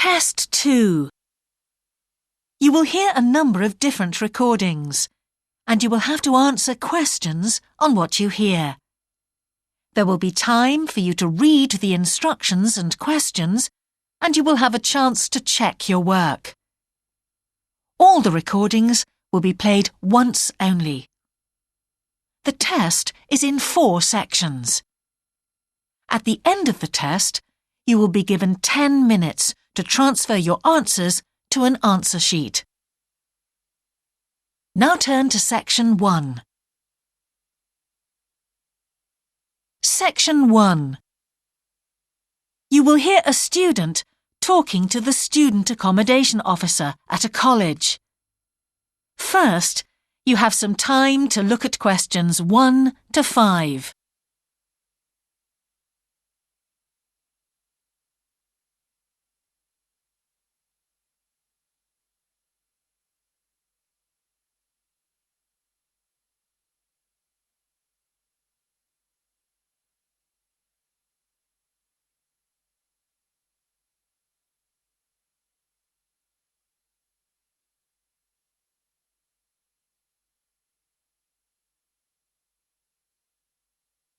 Test 2. You will hear a number of different recordings, and you will have to answer questions on what you hear. There will be time for you to read the instructions and questions, and you will have a chance to check your work. All the recordings will be played once only. The test is in 4 sections. At the end of the test, you will be given 10 minutes to transfer your answers to an answer sheet. Now turn to Section 1. Section 1. You will hear a student talking to the student accommodation officer at a college. First, you have some time to look at questions 1 to 5.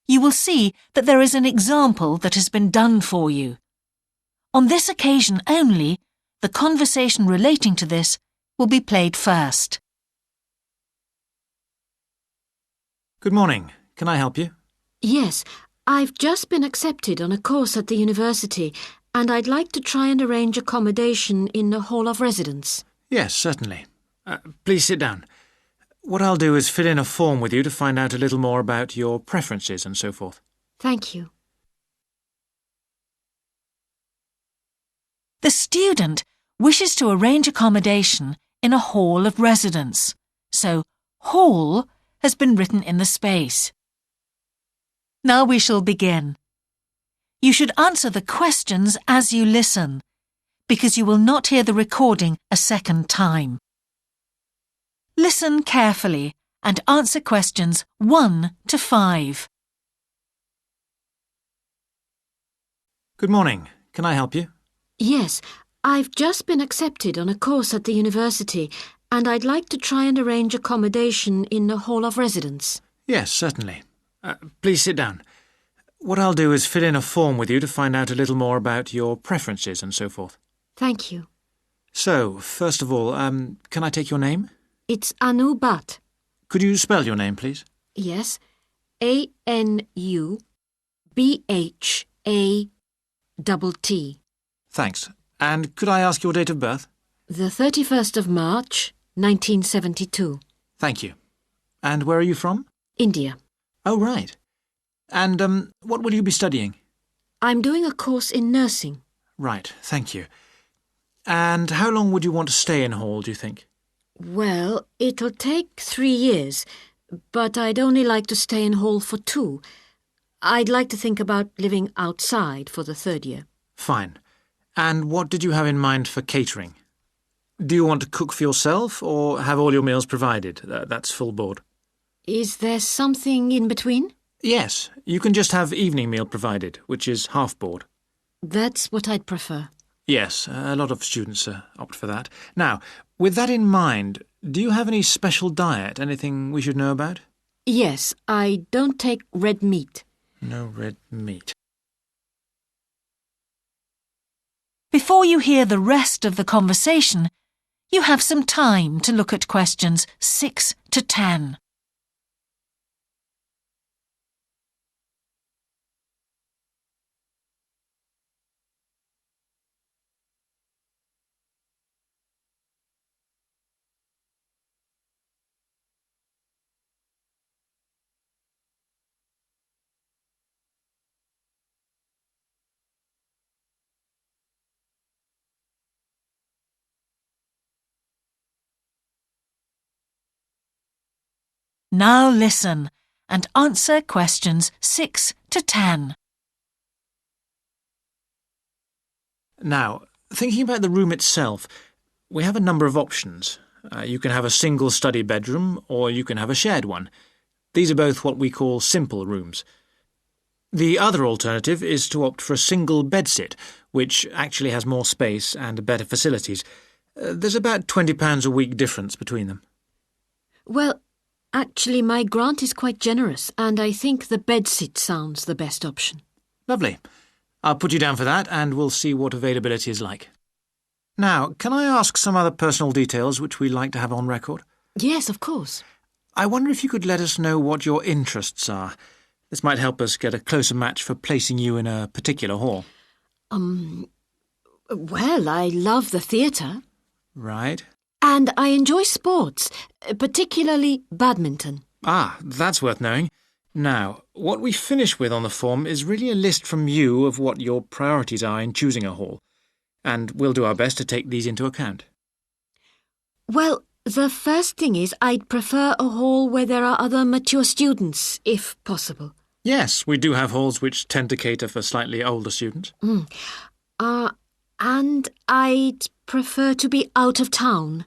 You will see that there is an example that has been done for you. On this occasion only, the conversation relating to this will be played first. Good morning. Can I help you? Yes, I've just been accepted on a course at the university and I'd like to try and arrange accommodation in a hall of residence. Yes, certainly. Please sit down. What I'll do is fill in a form with you to find out a little more about your preferences and so forth. Thank you. The student wishes to arrange accommodation in a hall of residence, so hall has been written in the space. Now we shall begin. You should answer the questions as you listen, because you will not hear the recording a second time. Listen carefully and answer questions 1 to 5. Good morning. Can I help you? Yes, I've just been accepted on a course at the university and I'd like to try and arrange accommodation in a hall of residence. Yes, certainly. Please sit down. What I'll do is fill in a form with you to find out a little more about your preferences and so forth. Thank you. So, first of all, can I take your name? It's Anu Bhatt. Could you spell your name, please? Yes, ANUBHATT. Thanks. And could I ask your date of birth? The 31st of March, 1972. Thank you. And where are you from? India. Oh, right. And what will you be studying? I'm doing a course in nursing. Right, thank you. And how long would you want to stay in hall, do you think? Well, it'll take 3 years, but I'd only like to stay in hall for 2. I'd like to think about living outside for the 3rd year. Fine. And what did you have in mind for catering? Do you want to cook for yourself or have all your meals provided? That's full board. Is there something in between? Yes, you can just have evening meal provided, which is half board. That's what I'd prefer. Yes, a lot of students opt for that. Now, with that in mind, do you have any special diet, anything we should know about? Yes, I don't take red meat. No red meat. Before you hear the rest of the conversation, you have some time to look at questions 6 to 10. Now listen and answer questions 6 to 10. Now, thinking about the room itself, we have a number of options. You can have a single study bedroom or you can have a shared one. These are both what we call simple rooms. The other alternative is to opt for a single bedsit, which actually has more space and better facilities. There's about £20 a week difference between them. Well, actually, my grant is quite generous, and I think the bedsit sounds the best option. Lovely. I'll put you down for that, and we'll see what availability is like. Now, can I ask some other personal details which we like to have on record? Yes, of course. I wonder if you could let us know what your interests are. This might help us get a closer match for placing you in a particular hall. Well, I love the theatre. Right. And I enjoy sports, particularly badminton. Ah, that's worth knowing. Now, what we finish with on the form is really a list from you of what your priorities are in choosing a hall, and we'll do our best to take these into account. Well, the first thing is I'd prefer a hall where there are other mature students, if possible. Yes, we do have halls which tend to cater for slightly older students. And I'd prefer to be out of town.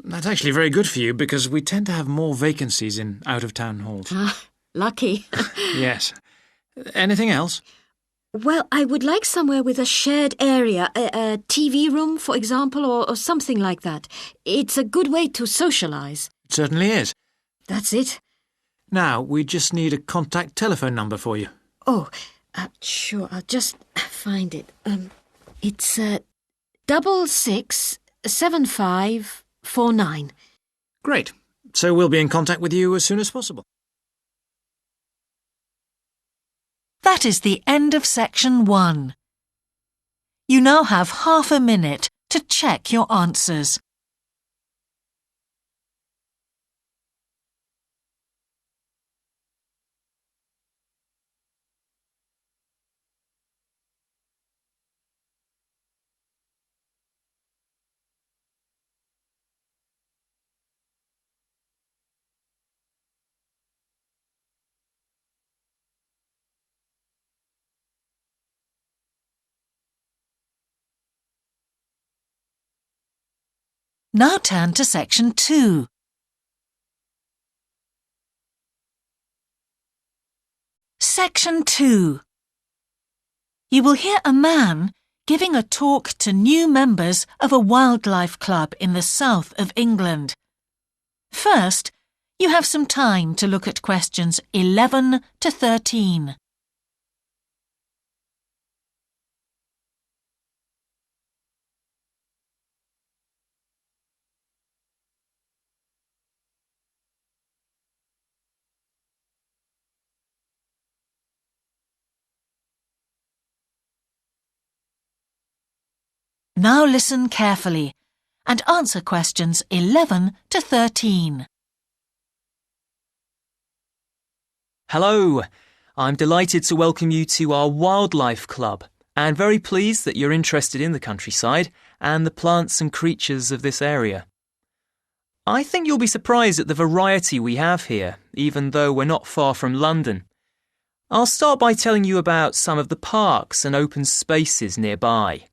That's actually very good for you because we tend to have more vacancies in out-of-town halls. Lucky. Yes. Anything else? Well, I would like somewhere with a shared area, a TV room, for example, or something like that. It's a good way to socialise. It certainly is. That's it. Now, we just need a contact telephone number for you. Oh, sure, I'll just find it. It's 667549. Great. So we'll be in contact with you as soon as possible. That is the end of section 1. You now have half a minute to check your answers. Now turn to section 2. Section 2. You will hear a man giving a talk to new members of a wildlife club in the south of England. First, you have some time to look at questions 11 to 13. Now listen carefully and answer questions 11 to 13. Hello, I'm delighted to welcome you to our wildlife club and very pleased that you're interested in the countryside and the plants and creatures of this area. I think you'll be surprised at the variety we have here, even though we're not far from London. I'll start by telling you about some of the parks and open spaces nearby.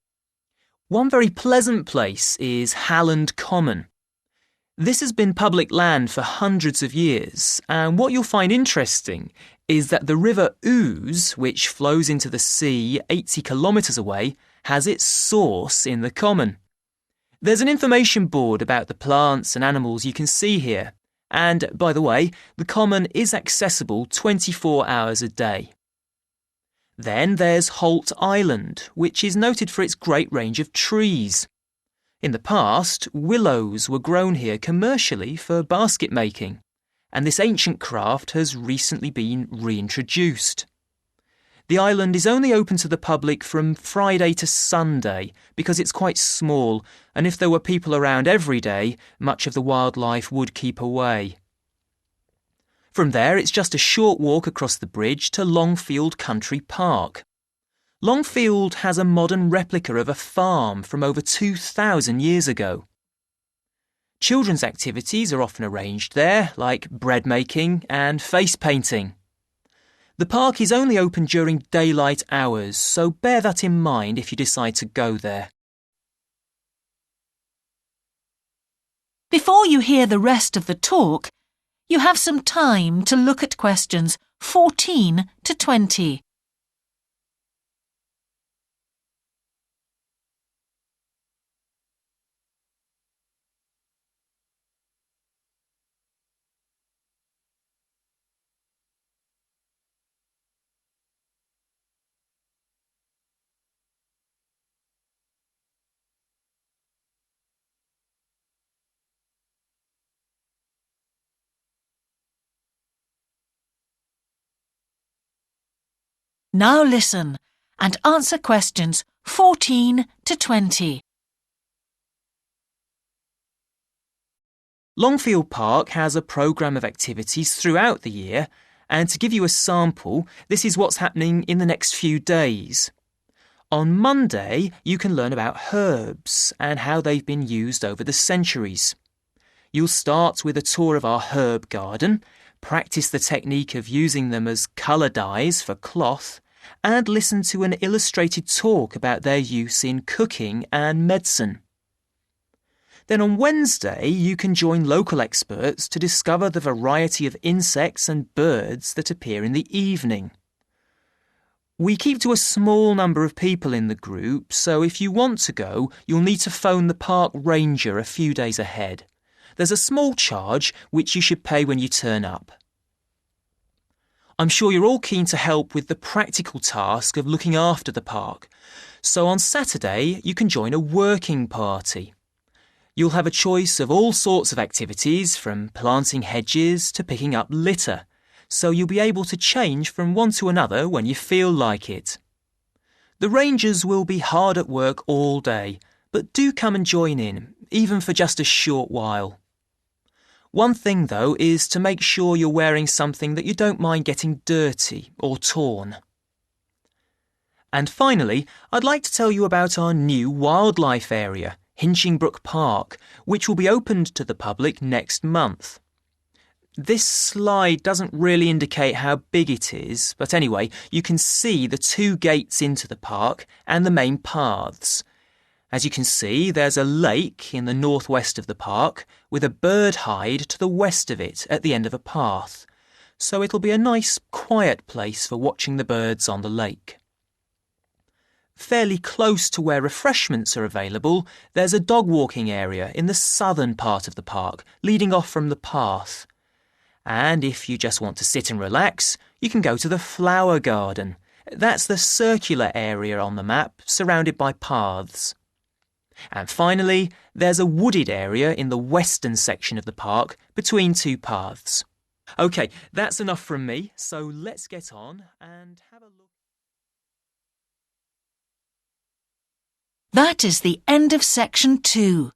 One very pleasant place is Halland Common. This has been public land for hundreds of years, and what you'll find interesting is that the River Ouse, which flows into the sea 80 kilometres away, has its source in the common. There's an information board about the plants and animals you can see here, and, by the way, the common is accessible 24 hours a day. Then there's Holt Island, which is noted for its great range of trees. In the past, willows were grown here commercially for basket making, and this ancient craft has recently been reintroduced. The island is only open to the public from Friday to Sunday because it's quite small, and if there were people around every day, much of the wildlife would keep away. From there, it's just a short walk across the bridge to Longfield Country Park. Longfield has a modern replica of a farm from over 2,000 years ago. Children's activities are often arranged there, like bread making and face painting. The park is only open during daylight hours, so bear that in mind if you decide to go there. Before you hear the rest of the talk, you have some time to look at questions 14 to 20. Now listen and answer questions 14 to 20. Longfield Park has a programme of activities throughout the year, and to give you a sample, this is what's happening in the next few days. On Monday, you can learn about herbs and how they've been used over the centuries. You'll start with a tour of our herb garden, practice the technique of using them as colour dyes for cloth, and listen to an illustrated talk about their use in cooking and medicine. Then on Wednesday, you can join local experts to discover the variety of insects and birds that appear in the evening. We keep to a small number of people in the group, so if you want to go, you'll need to phone the park ranger a few days ahead. There's a small charge which you should pay when you turn up. I'm sure you're all keen to help with the practical task of looking after the park, so on Saturday you can join a working party. You'll have a choice of all sorts of activities, from planting hedges to picking up litter, so you'll be able to change from one to another when you feel like it. The rangers will be hard at work all day, but do come and join in, even for just a short while. One thing, though, is to make sure you're wearing something that you don't mind getting dirty or torn. And finally, I'd like to tell you about our new wildlife area, Hinchingbrook Park, which will be opened to the public next month. This slide doesn't really indicate how big it is, but anyway, you can see the 2 gates into the park and the main paths. As you can see, there's a lake in the northwest of the park with a bird hide to the west of it at the end of a path, so it'll be a nice, quiet place for watching the birds on the lake. Fairly close to where refreshments are available, there's a dog walking area in the southern part of the park, leading off from the path. And if you just want to sit and relax, you can go to the flower garden. That's the circular area on the map, surrounded by paths. And finally, there's a wooded area in the western section of the park, between 2 paths. OK, that's enough from me, so let's get on and have a look. That is the end of section 2.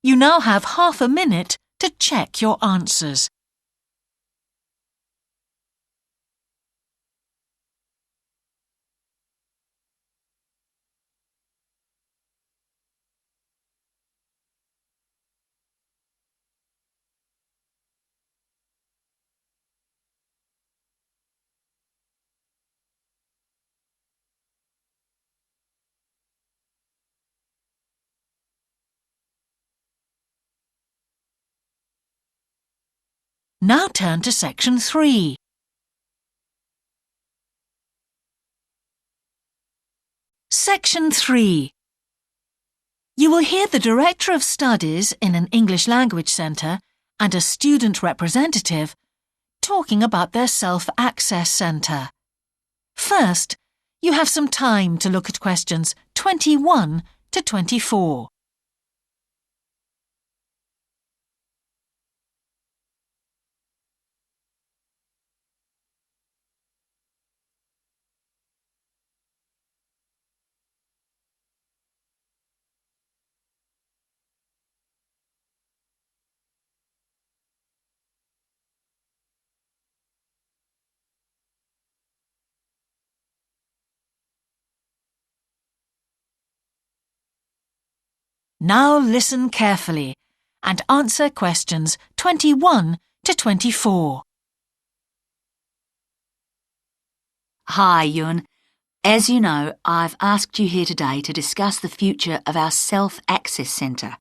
You now have half a minute to check your answers. Now turn to section 3. Section 3. You will hear the Director of Studies in an English Language Centre and a student representative talking about their self-access centre. First, you have some time to look at questions 21 to 24. Now listen carefully and answer questions 21 to 24. Hi, Yun. As you know, I've asked you here today to discuss the future of our self-access centre.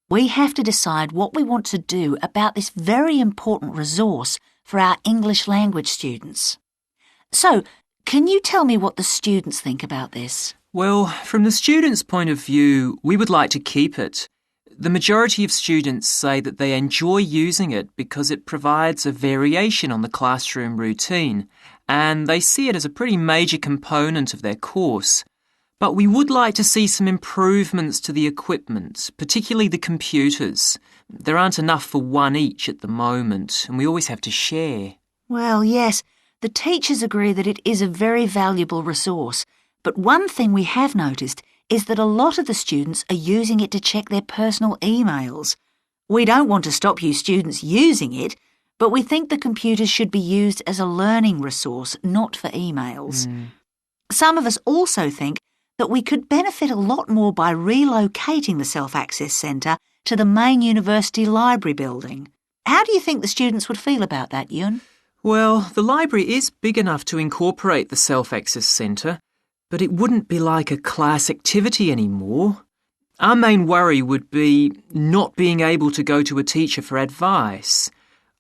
We have to decide what we want to do about this very important resource for our English language students. So, can you tell me what the students think about this? Well, from the students' point of view, we would like to keep it. The majority of students say that they enjoy using it because it provides a variation on the classroom routine, and they see it as a pretty major component of their course. But we would like to see some improvements to the equipment, particularly the computers. There aren't enough for one each at the moment, and we always have to share. Well, yes, The teachers agree that it is a very valuable resource, but one thing we have noticed is that a lot of the students are using it to check their personal emails. We don't want to stop you students using it, but we think the computers should be used as a learning resource, not for emails. Some of us also think that we could benefit a lot more by relocating the Self-Access Centre to the main university library building. How do you think the students would feel about that, Yun? Well, the library is big enough to incorporate the Self-Access Centre, but it wouldn't be like a class activity anymore. Our main worry would be not being able to go to a teacher for advice.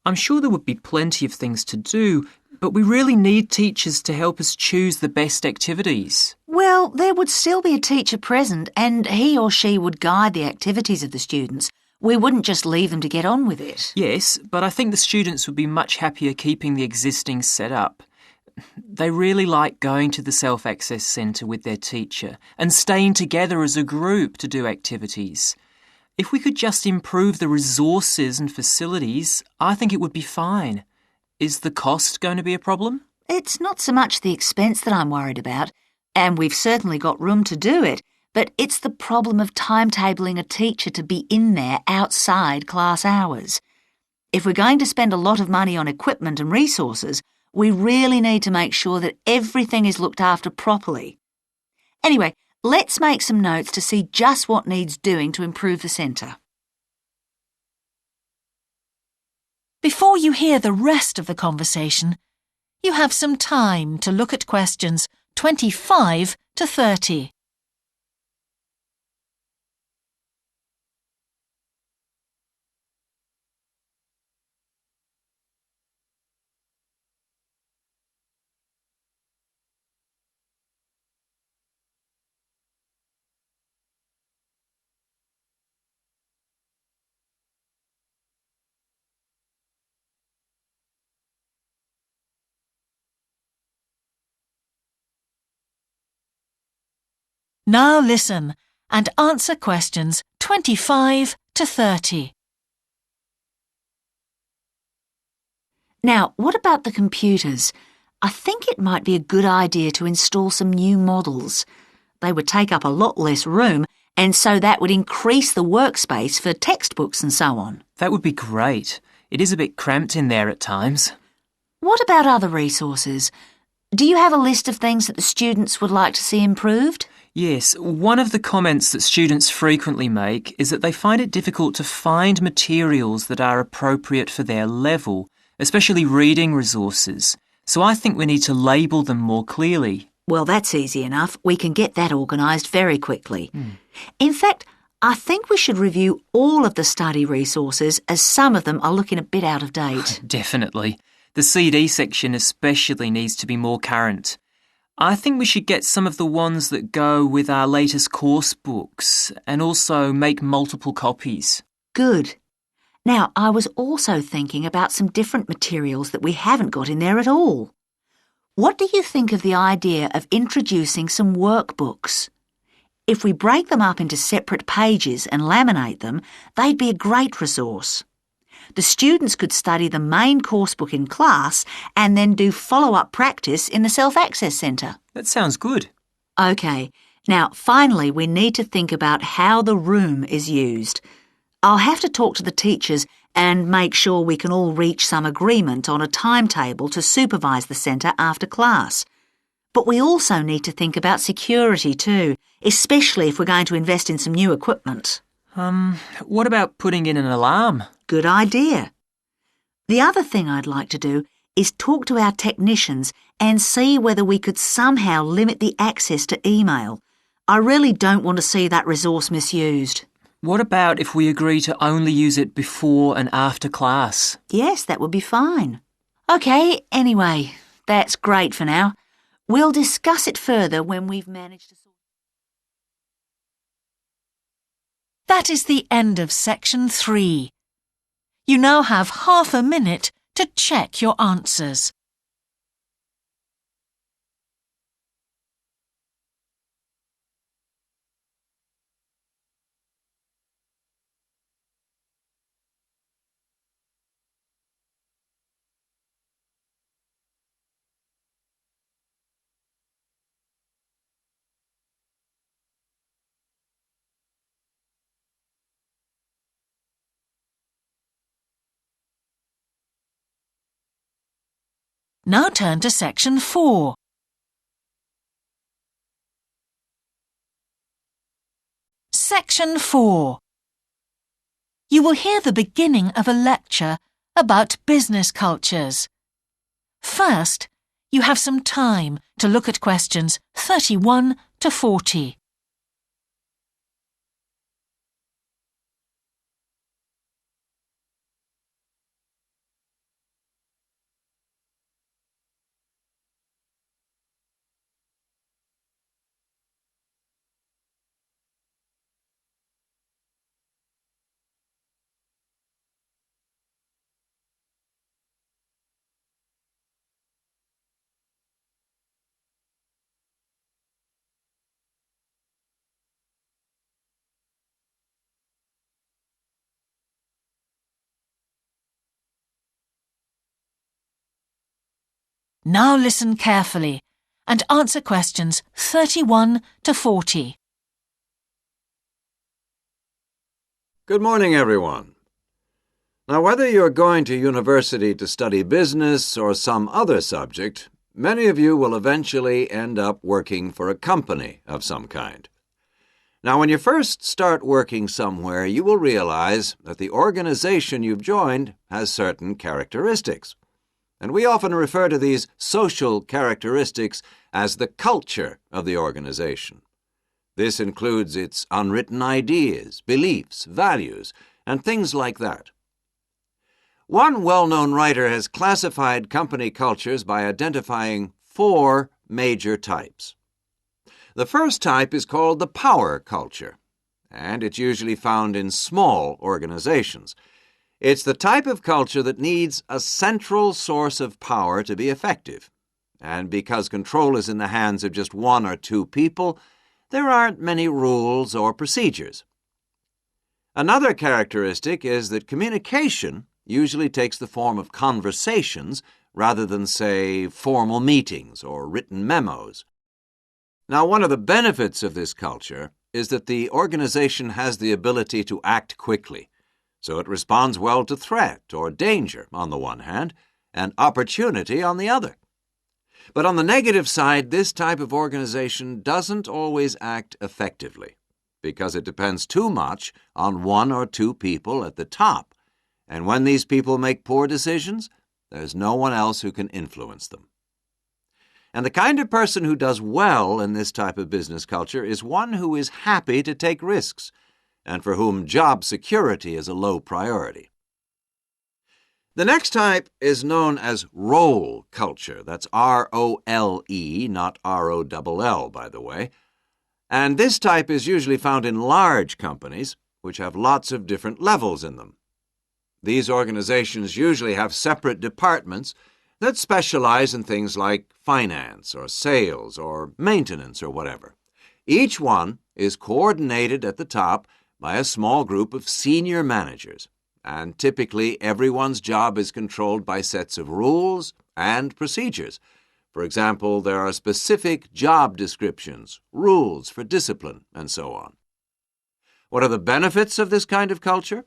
I'm sure there would be plenty of things to do, but we really need teachers to help us choose the best activities. Well, there would still be a teacher present and he or she would guide the activities of the students. We wouldn't just leave them to get on with it. Yes, but I think the students would be much happier keeping the existing setup. They really like going to the Self-Access Centre with their teacher and staying together as a group to do activities. If we could just improve the resources and facilities, I think it would be fine. Is the cost going to be a problem? It's not so much the expense that I'm worried about, and we've certainly got room to do it, but it's the problem of timetabling a teacher to be in there outside class hours. If we're going to spend a lot of money on equipment and resources, we really need to make sure that everything is looked after properly. Anyway, let's make some notes to see just what needs doing to improve the centre. Before you hear the rest of the conversation, you have some time to look at questions 25 to 30. Now listen and answer questions 25 to 30. Now, what about the computers? I think it might be a good idea to install some new models. They would take up a lot less room, and so that would increase the workspace for textbooks and so on. That would be great. It is a bit cramped in there at times. What about other resources? Do you have a list of things that the students would like to see improved? Yes, one of the comments that students frequently make is that they find it difficult to find materials that are appropriate for their level, especially reading resources. So I think we need to label them more clearly. Well, that's easy enough. We can get that organised very quickly. In fact, I think we should review all of the study resources as some of them are looking a bit out of date. Definitely. The CD section especially needs to be more current. I think we should get some of the ones that go with our latest course books and also make multiple copies. Good. Now, I was also thinking about some different materials that we haven't got in there at all. What do you think of the idea of introducing some workbooks? If we break them up into separate pages and laminate them, they'd be a great resource. The students could study the main course book in class and then do follow-up practice in the Self-Access Centre. That sounds good. OK, now finally we need to think about how the room is used. I'll have to talk to the teachers and make sure we can all reach some agreement on a timetable to supervise the centre after class. But we also need to think about security too, especially if we're going to invest in some new equipment. What about putting in an alarm? Good idea. The other thing I'd like to do is talk to our technicians and see whether we could somehow limit the access to email. I really don't want to see that resource misused. What about if we agree to only use it before and after class? Yes, that would be fine. OK, anyway, that's great for now. We'll discuss it further when we've managed to sort. That is the end of section 3. You now have half a minute to check your answers. Now turn to section 4. Section 4. You will hear the beginning of a lecture about business cultures. First, you have some time to look at questions 31 to 40. Now listen carefully and answer questions 31 to 40. Good morning, everyone. Now, whether you're going to university to study business or some other subject, many of you will eventually end up working for a company of some kind. Now, when you first start working somewhere, you will realize that the organization you've joined has certain characteristics. And we often refer to these social characteristics as the culture of the organization. This includes its unwritten ideas, beliefs, values, and things like that. One well-known writer has classified company cultures by identifying 4 major types. The first type is called the power culture, and it's usually found in small organizations. It's the type of culture that needs a central source of power to be effective. And because control is in the hands of just 1 or 2 people, there aren't many rules or procedures. Another characteristic is that communication usually takes the form of conversations rather than, say, formal meetings or written memos. Now, one of the benefits of this culture is that the organization has the ability to act quickly. So it responds well to threat or danger on the one hand, and opportunity on the other. But on the negative side, this type of organization doesn't always act effectively because it depends too much on 1 or 2 people at the top. And when these people make poor decisions, there's no one else who can influence them. And the kind of person who does well in this type of business culture is one who is happy to take risks, and for whom job security is a low priority. The next type is known as role culture. That's R-O-L-E, not R-O-L-L, by the way. And this type is usually found in large companies, which have lots of different levels in them. These organizations usually have separate departments that specialize in things like finance or sales or maintenance or whatever. Each one is coordinated at the top by a small group of senior managers, and typically everyone's job is controlled by sets of rules and procedures. For example, there are specific job descriptions, rules for discipline, and so on. What are the benefits of this kind of culture?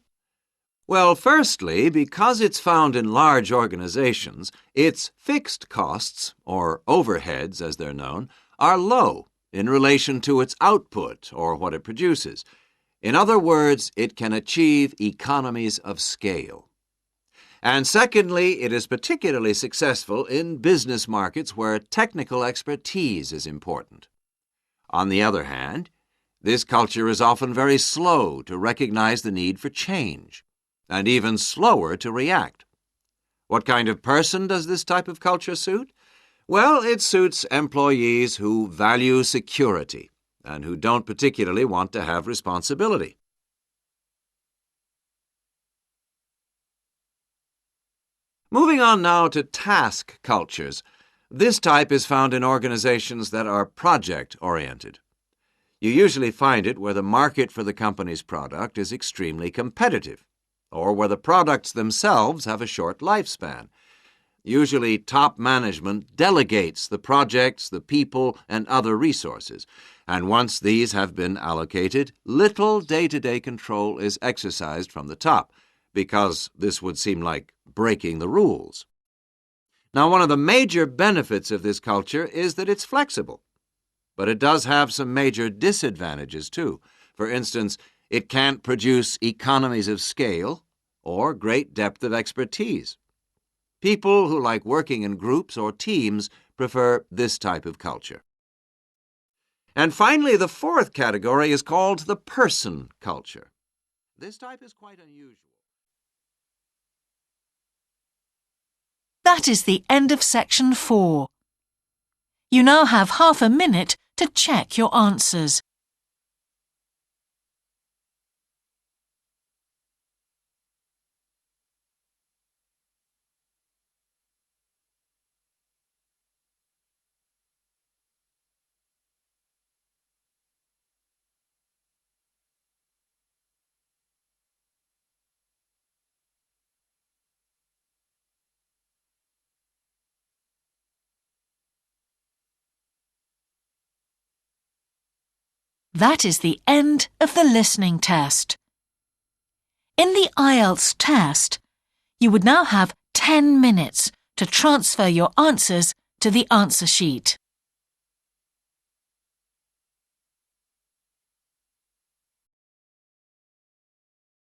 Well, firstly, because it's found in large organizations, its fixed costs, or overheads as they're known, are low in relation to its output or what it produces. In other words, it can achieve economies of scale. And secondly, it is particularly successful in business markets where technical expertise is important. On the other hand, this culture is often very slow to recognize the need for change, and even slower to react. What kind of person does this type of culture suit? Well, it suits employees who value security and who don't particularly want to have responsibility. Moving on now to task cultures. This type is found in organizations that are project-oriented. You usually find it where the market for the company's product is extremely competitive, or where the products themselves have a short lifespan. Usually, top management delegates the projects, the people, and other resources, and once these have been allocated, little day-to-day control is exercised from the top, because this would seem like breaking the rules. Now, one of the major benefits of this culture is that it's flexible. But it does have some major disadvantages, too. For instance, it can't produce economies of scale or great depth of expertise. People who like working in groups or teams prefer this type of culture. And finally, the fourth category is called the person culture. This type is quite unusual. That is the end of section 4. You now have half a minute to check your answers. That is the end of the listening test. In the IELTS test, you would now have 10 minutes to transfer your answers to the answer sheet.